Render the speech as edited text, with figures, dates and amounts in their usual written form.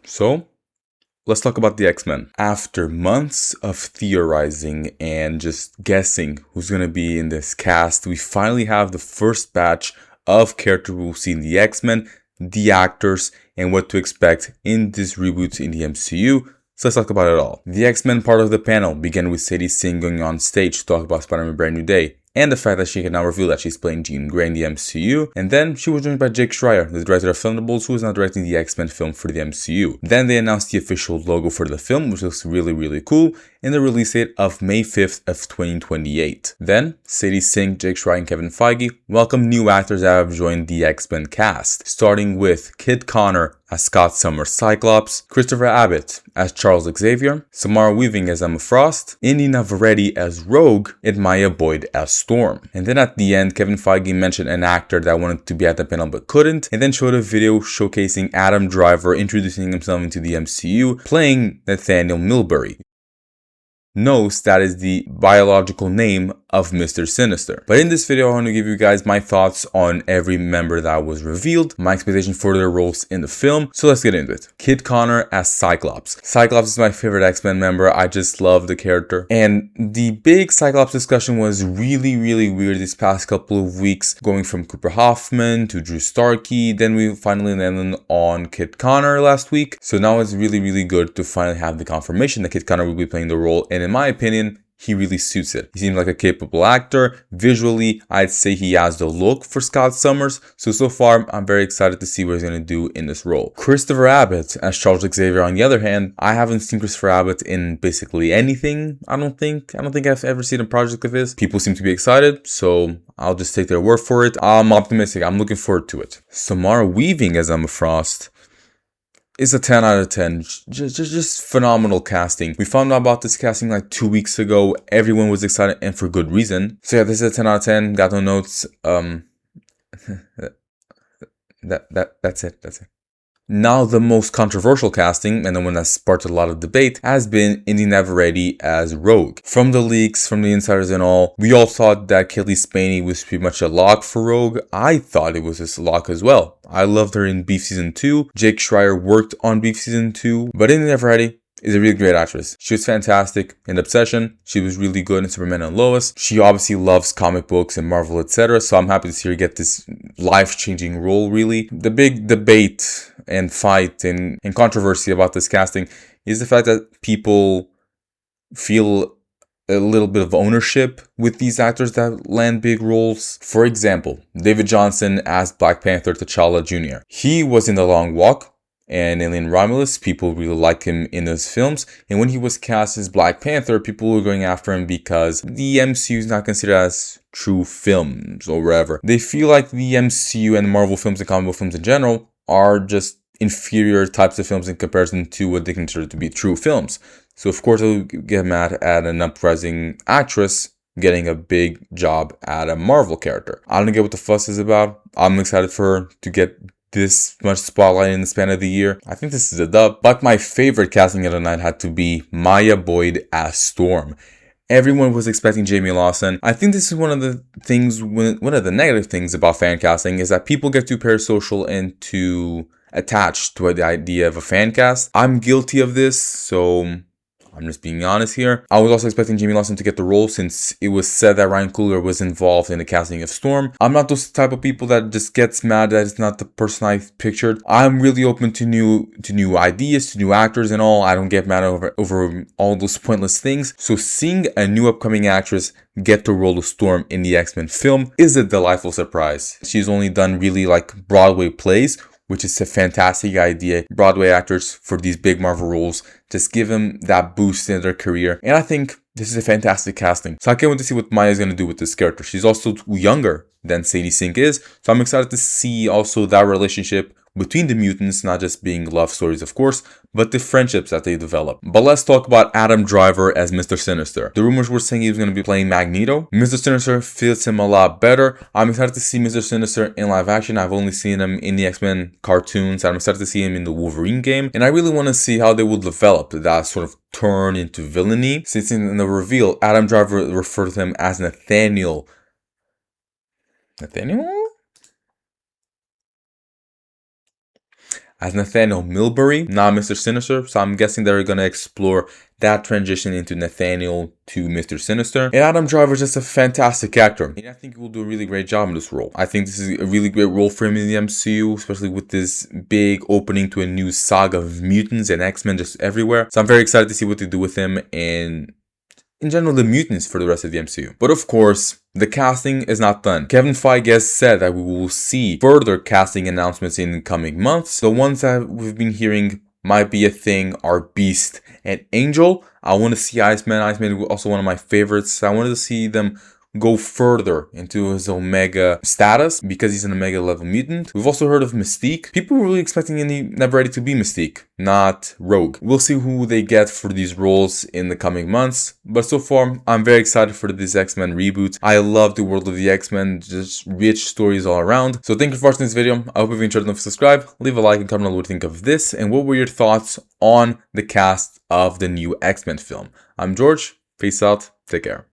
So, let's talk about the X-Men. After months of theorizing and just guessing who's going to be in this cast, we finally have the first batch of characters we'll see in the X-Men, the actors, and what to expect in this reboot in the MCU. So let's talk about it all. The X-Men part of the panel began with Sadie Sink going on stage to talk about Spider-Man Brand New Day, and the fact that she can now reveal that she's playing Jean Grey in the MCU. And then she was joined by Jake Schreier, the director of Thunderbolts, who is now directing the X-Men film for the MCU. Then they announced the official logo for the film, which looks really cool, and the release date of May 5th of 2028. Then, Sadie Sink, Jake Schreier, and Kevin Feige welcome new actors that have joined the X-Men cast, starting with Kid Connor as Scott Summers Cyclops, Christopher Abbott as Charles Xavier, Samara Weaving as Emma Frost, Indy Navarrete as Rogue, and Maya Boyd as Storm. And then at the end, Kevin Feige mentioned an actor that wanted to be at the panel but couldn't, and then showed a video showcasing Adam Driver introducing himself into the MCU, playing Nathaniel Milbury. Knows that is the biological name of Mr. Sinister. But in this video, I want to give you guys my thoughts on every member that was revealed, my expectation for their roles in the film. So let's get into it. Kid Connor as Cyclops. Cyclops is my favorite X-Men member. I just love the character. And the big Cyclops discussion was really weird this past couple of weeks, going from Cooper Hoffman to Drew Starkey. Then we finally landed on Kid Connor last week. So now it's really good to finally have the confirmation that Kid Connor will be playing the role. And in my opinion, he really suits it. He seems like a capable actor. Visually, I'd say he has the look for Scott Summers. So far, I'm very excited to see what he's going to do in this role. Christopher Abbott as Charles Xavier, on the other hand, I haven't seen Christopher Abbott in basically anything. I don't think I've ever seen a project of his. People seem to be excited, so I'll just take their word for it. I'm optimistic. I'm looking forward to it. Samara Weaving as Emma Frost is a 10 out of 10. Just phenomenal casting. We found out about this casting like 2 weeks ago. Everyone was excited, and for good reason. So yeah, this is a 10 out of 10. Got no notes. That's it. Now the most controversial casting, and the one that sparked a lot of debate, has been Indy Navarrete as Rogue. From the leaks, from the insiders and all, we all thought that Kelly Spaney was pretty much a lock for Rogue. I thought it was a lock as well. I loved her in Beef Season 2. Jake Schreier worked on Beef Season 2. But Indy Navarrete is a really great actress. She was fantastic in Obsession. She was really good in Superman and Lois. She obviously loves comic books and Marvel, etc. So I'm happy to see her get this life-changing role, really. The big debate and fight and controversy about this casting is the fact that people feel a little bit of ownership with these actors that land big roles. For example, David Johnson as Black Panther T'Challa Jr. He was in The Long Walk and Alien Romulus. People really like him in those films. And when he was cast as Black Panther, people were going after him because the MCU is not considered as true films or whatever. They feel like the MCU and Marvel films and comic book films in general are just inferior types of films in comparison to what they consider to be true films. So of course I would get mad at an uprising actress getting a big job at a Marvel character. I don't get what the fuss is about. I'm excited for her to get this much spotlight in the span of the year. I think this is a dub. But my favorite casting of the night had to be Maya Boyd as Storm. Everyone was expecting Jamie Lawson. I think this is one of the negative things about fan casting is that people get too parasocial and too attached to the idea of a fan cast. I'm guilty of this, so I'm just being honest here. I was also expecting Jamie Lawson to get the role since it was said that Ryan Coogler was involved in the casting of Storm. I'm not those type of people that just gets mad that it's not the person I pictured. I'm really open to new ideas, to new actors and all. I don't get mad over all those pointless things. So seeing a new upcoming actress get the role of Storm in the X-Men film is a delightful surprise. She's only done really like Broadway plays, which is a fantastic idea. Broadway actors for these big Marvel roles, just give them that boost in their career. And I think this is a fantastic casting. So I can't wait to see what Maya's going to do with this character. She's also younger than Sadie Sink is. So I'm excited to see also that relationship between the mutants, not just being love stories, of course, but the friendships that they develop. But let's talk about Adam Driver as Mr. Sinister. The rumors were saying he was going to be playing Magneto. Mr. Sinister fits him a lot better. I'm excited to see Mr. Sinister in live action. I've only seen him in the X-Men cartoons. I'm excited to see him in the Wolverine game. And I really want to see how they will develop that sort of turn into villainy. Since in the reveal, Adam Driver referred to him as Nathaniel? as Nathaniel Milbury, not Mr. Sinister. So I'm guessing they're going to explore that transition into Nathaniel to Mr. Sinister. And Adam Driver is just a fantastic actor. And I think he will do a really great job in this role. I think this is a really great role for him in the MCU, especially with this big opening to a new saga of mutants and X-Men just everywhere. So I'm very excited to see what they do with him and in general the mutants for the rest of the MCU. But of course, the casting is not done. Kevin Feige has said that we will see further casting announcements in the coming months. The ones that we've been hearing might be a thing are Beast and Angel. I want to see Iceman. Iceman is also one of my favorites. I wanted to see them go further into his Omega status because he's an Omega level mutant. We've also heard of Mystique. People were really expecting Never Ready to be Mystique, not Rogue. We'll see who they get for these roles in the coming months. But so far, I'm very excited for this X-Men reboot. I love the world of the X-Men, just rich stories all around. So thank you for watching this video. I hope you've enjoyed it. Don't forget to subscribe, leave a like, and comment on what you think of this, and what were your thoughts on the cast of the new X-Men film. I'm George. Peace out. Take care.